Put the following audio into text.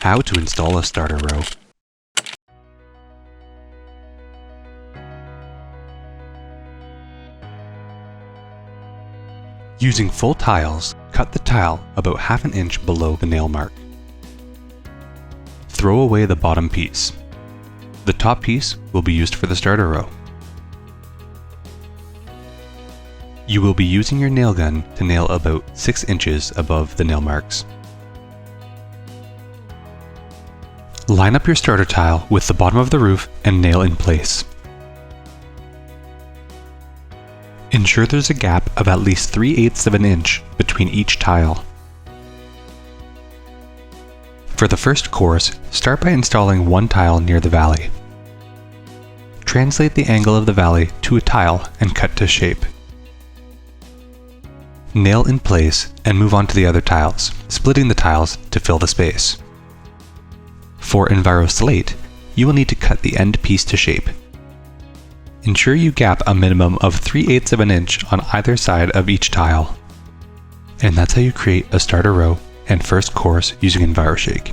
How to install a starter row. Using full tiles, cut the tile about half an inch below the nail mark. Throw away the bottom piece. The top piece will be used for the starter row. You will be using your nail gun to nail about 6 inches above the nail marks. Line up your starter tile with the bottom of the roof and nail in place. Ensure there's a gap of at least 3/8 of an inch between each tile. For the first course, start by installing one tile near the valley. Translate the angle of the valley to a tile and cut to shape. Nail in place and move on to the other tiles, splitting the tiles to fill the space. For Enviroslate, you will need to cut the end piece to shape. Ensure you gap a minimum of 3/8 of an inch on either side of each tile. And that's how you create a starter row and first course using Enviroshake.